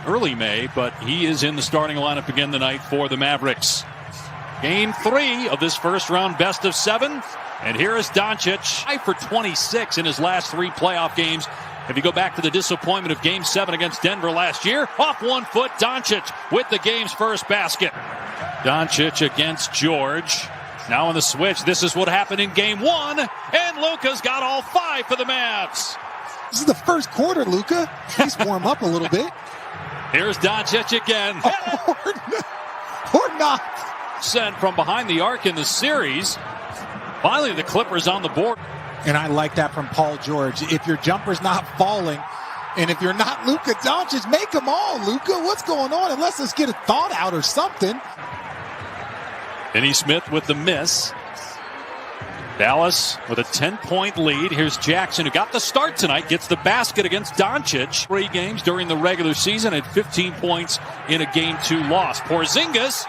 early May, but he is in the starting lineup again tonight for the Mavericks. Game 3 of this first round best of 7. And here is Doncic, 5 for 26 in his last 3 playoff games. If you go back to the disappointment of Game 7 against Denver last year, off 1 foot, Doncic with the game's first basket. Doncic against George. Now on the switch, this is what happened in Game 1, and Luka's got all 5 for the Mavs. This is the first quarter, Luka. He's warmed up a little bit. Here's Doncic again. Or not. Sent from behind the arc in the series. Finally, the Clippers on the board. And I like that from Paul George. If your jumper's not falling, and if you're not Luka Doncic, make them all, Luka. What's going on? And let's just get a thought out or something. Finney Smith with the miss. Dallas with a 10-point lead. Here's Jackson, who got the start tonight, gets the basket against Doncic. 3 games during the regular season and 15 points in a Game 2 loss. Porzingis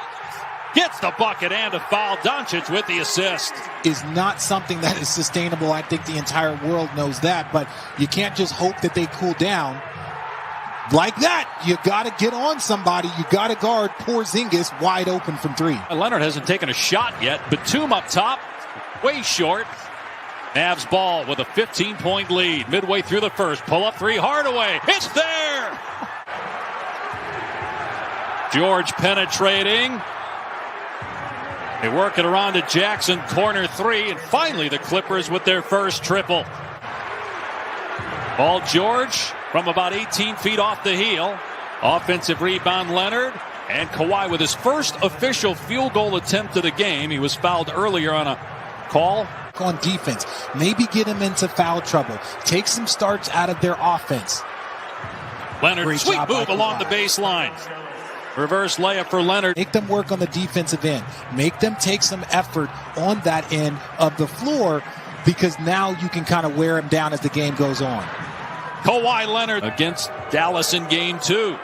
gets the bucket and a foul. Doncic with the assist. Is not something that is sustainable. I think the entire world knows that, but you can't just hope that they cool down. Like that, you got to get on somebody. You got to guard Porzingis wide open from 3. Leonard hasn't taken a shot yet. Batum up top, way short. Mavs ball with a 15-point lead. Midway through the first, pull up 3, Hardaway. It's there! George penetrating. They work it around to Jackson, corner 3, and finally the Clippers with their first triple. Paul George from about 18 feet off the heel. Offensive rebound, Leonard. And Kawhi with his first official field goal attempt of the game. He was fouled earlier on a call. On defense, maybe get him into foul trouble. Take some starts out of their offense. Leonard, Great sweet job move by along Kawhi. the baseline. Reverse layup for Leonard. Make them work on the defensive end. Make them take some effort on that end of the floor, because now you can kind of wear them down as the game goes on. Kawhi Leonard against Dallas in Game 2.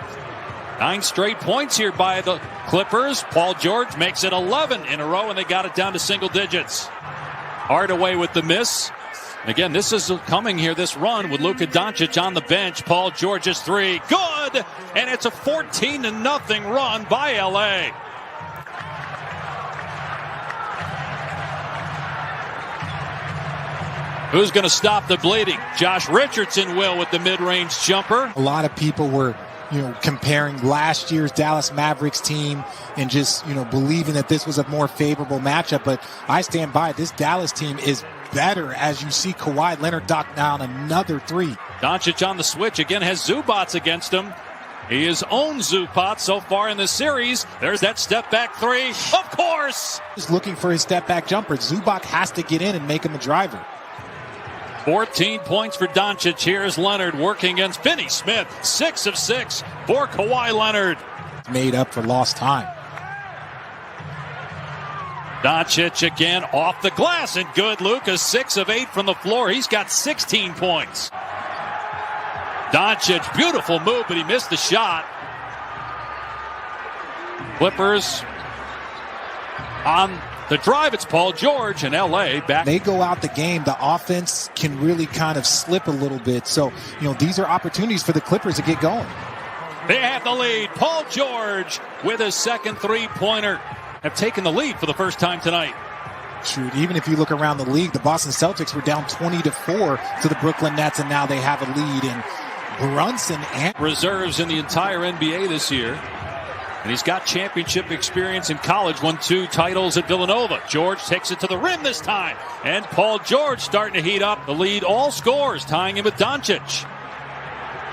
9 straight points here by the Clippers. Paul George makes it 11 in a row, and they got it down to single digits. Hardaway with the miss. Again, this is coming here, this run with Luka Doncic on the bench. Paul George's 3, good! And it's a 14-0 run by LA. Who's going to stop the bleeding? Josh Richardson will with the mid-range jumper. A lot of people were, comparing last year's Dallas Mavericks team and just, believing that this was a more favorable matchup. But I stand by it. This Dallas team is better as you see Kawhi Leonard knock down another 3. Doncic on the switch again, has Zubac against him. He has owned Zubac so far in the series. There's that step back 3. Of course! He's looking for his step back jumper. Zubac has to get in and make him a driver. 14 points for Doncic. Here's Leonard working against Finney Smith. 6 of 6 for Kawhi Leonard. Made up for lost time. Doncic again off the glass, and good. Luka 6 of 8 from the floor. He's got 16 points. Doncic, beautiful move, but he missed the shot. Clippers on the drive. It's Paul George and LA back. They go out the game, the offense can really kind of slip a little bit. So, these are opportunities for the Clippers to get going. They have the lead. Paul George with his second 3-pointer. Have taken the lead for the first time tonight. Shoot, even if you look around the league, the Boston Celtics were down 20-4 to the Brooklyn Nets, and now they have a lead. And Brunson and reserves in the entire NBA this year. And he's got championship experience in college, won 2 titles at Villanova. George takes it to the rim this time. And Paul George starting to heat up. The lead all scores, tying him with Doncic.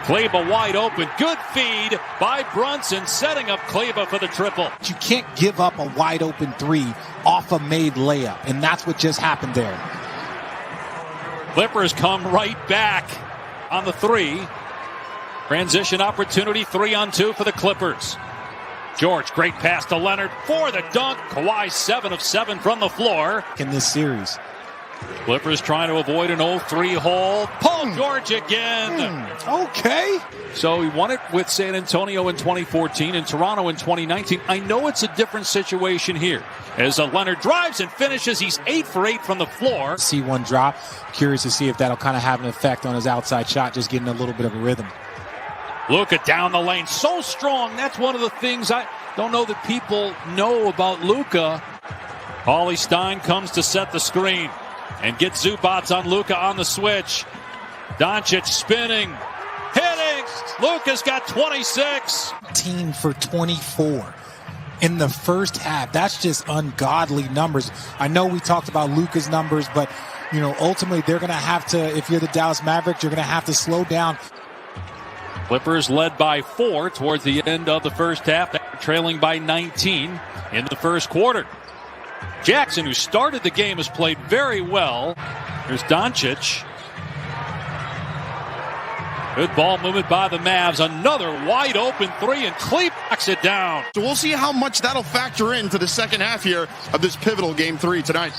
Kleber wide open. Good feed by Brunson, setting up Kleber for the triple. You can't give up a wide open 3 off a made layup, and that's what just happened there. Clippers come right back on the 3. Transition opportunity, 3-on-2 for the Clippers. George, great pass to Leonard for the dunk. Kawhi 7 of 7 from the floor. In this series. Clippers trying to avoid an 0-3 hole. Paul George again. Okay. So he won it with San Antonio in 2014 and Toronto in 2019. I know it's a different situation here. As Leonard drives and finishes, he's 8 for 8 from the floor. See one drop. Curious to see if that'll kind of have an effect on his outside shot, just getting a little bit of a rhythm. Luka down the lane, so strong. That's one of the things I don't know that people know about Luka. Paulie Stein comes to set the screen and get Zubats on Luka on the switch. Doncic spinning, hitting. Luka's got 26. 18 for 24 in the first half. That's just ungodly numbers. I know we talked about Luka's numbers, but you know, ultimately they're going to have to, if you're the Dallas Mavericks, you're going to have to slow down. Clippers led by 4 towards the end of the first half, trailing by 19 in the first quarter. Jackson, who started the game, has played very well. Here's Doncic. Good ball movement by the Mavs. Another wide open three, and Cleep knocks it down. So we'll see how much that'll factor into the second half here of this pivotal Game 3 tonight.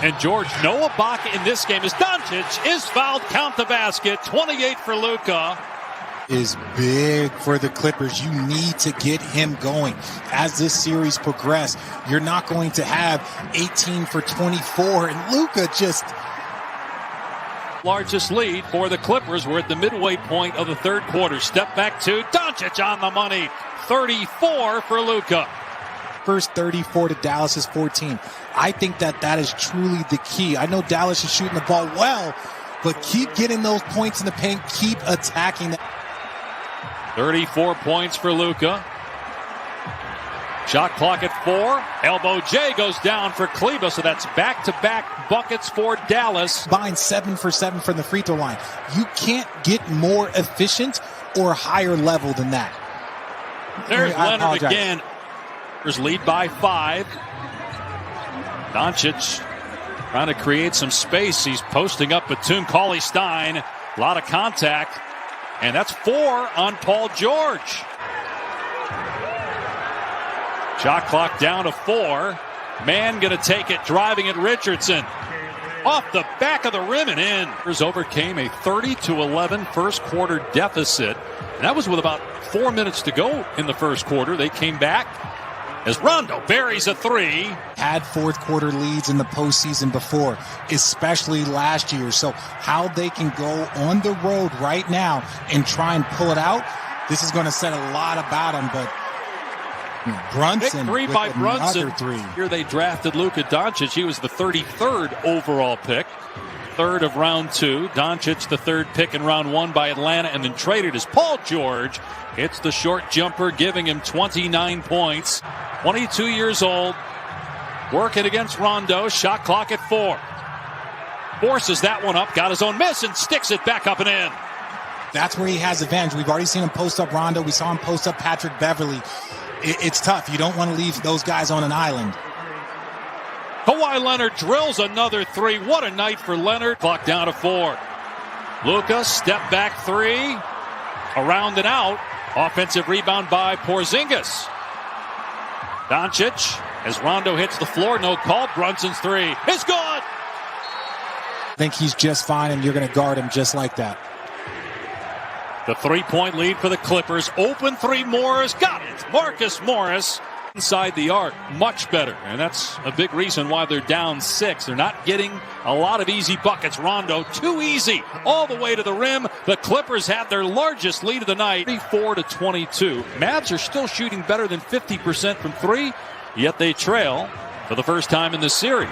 And George, no Ibaka in this game as Doncic is fouled. Count the basket. 28 for Luka. Is big for the Clippers. You need to get him going. As this series progresses, you're not going to have 18 for 24. And Luka just... Largest lead for the Clippers. We're at the midway point of the third quarter. Step back to Doncic on the money. 34 for Luka. First 34 to Dallas's 14. I think that is truly the key. I know Dallas is shooting the ball well, but keep getting those points in the paint. Keep attacking that. 34 points for Luka. Shot clock at 4. Elbow J goes down for Kleber, so that's back-to-back buckets for Dallas. Combined 7 for 7 from the free throw line. You can't get more efficient or higher level than that. There's Leonard again. There's lead by 5. Doncic trying to create some space. He's posting up Batum. Paulie Stein. A lot of contact. And that's 4 on Paul George. Shot clock down to 4. Man going to take it, driving it, Richardson. Off the back of the rim and in. Overcame a 30-11 first quarter deficit. And that was with about 4 minutes to go in the first quarter. They came back as Rondo buries a 3. Had fourth quarter leads in the postseason before, especially last year. So how they can go on the road right now and try and pull it out, this is going to set a lot about them. But Brunson, big 3 by Brunson. 3. Here they drafted Luka Doncic. He was the 33rd overall pick. 3rd of round 2. Doncic, the 3rd pick in round 1 by Atlanta, and then traded as Paul George hits the short jumper, giving him 29 points. 22 years old, working against Rondo. Shot clock at 4. Forces that one up, got his own miss, and sticks it back up and in. That's where he has advantage. We've already seen him post up Rondo. We saw him post up Patrick Beverly. It's tough. You don't want to leave those guys on an island. Kawhi Leonard drills another 3. What a night for Leonard. Clock down to 4. Luka, step back 3. Around and out. Offensive rebound by Porzingis. Doncic, as Rondo hits the floor, no call. Brunson's 3 is good. I think he's just fine, and you're going to guard him just like that. The 3-point lead for the Clippers. Open 3, Morris got it. Marcus Morris inside the arc, much better. And that's a big reason why they're down 6. They're not getting a lot of easy buckets. Rondo, too easy, all the way to the rim. The Clippers have their largest lead of the night, 34-22. Mavs are still shooting better than 50% from 3, yet they trail for the first time in this series.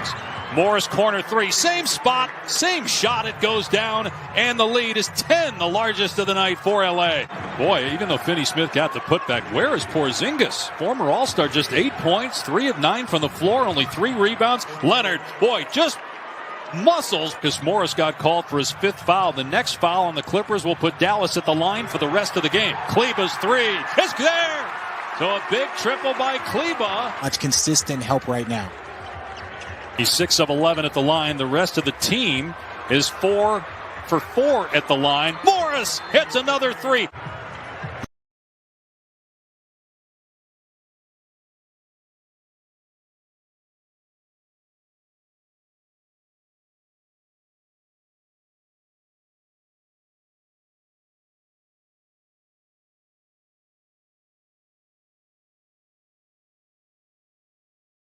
Morris corner 3, same spot, same shot, it goes down, and the lead is 10, the largest of the night for LA. Boy, even though Finney-Smith got the putback, where is Porzingis? Former All-Star, just 8 points, 3 of 9 from the floor, only 3 rebounds. Leonard, boy, just muscles, because Morris got called for his 5th foul. The next foul on the Clippers will put Dallas at the line for the rest of the game. Kleber's 3 is there! So a big triple by Kleber. Much consistent help right now. He's 6 of 11 at the line. The rest of the team is 4 for 4 at the line. Morris hits another 3.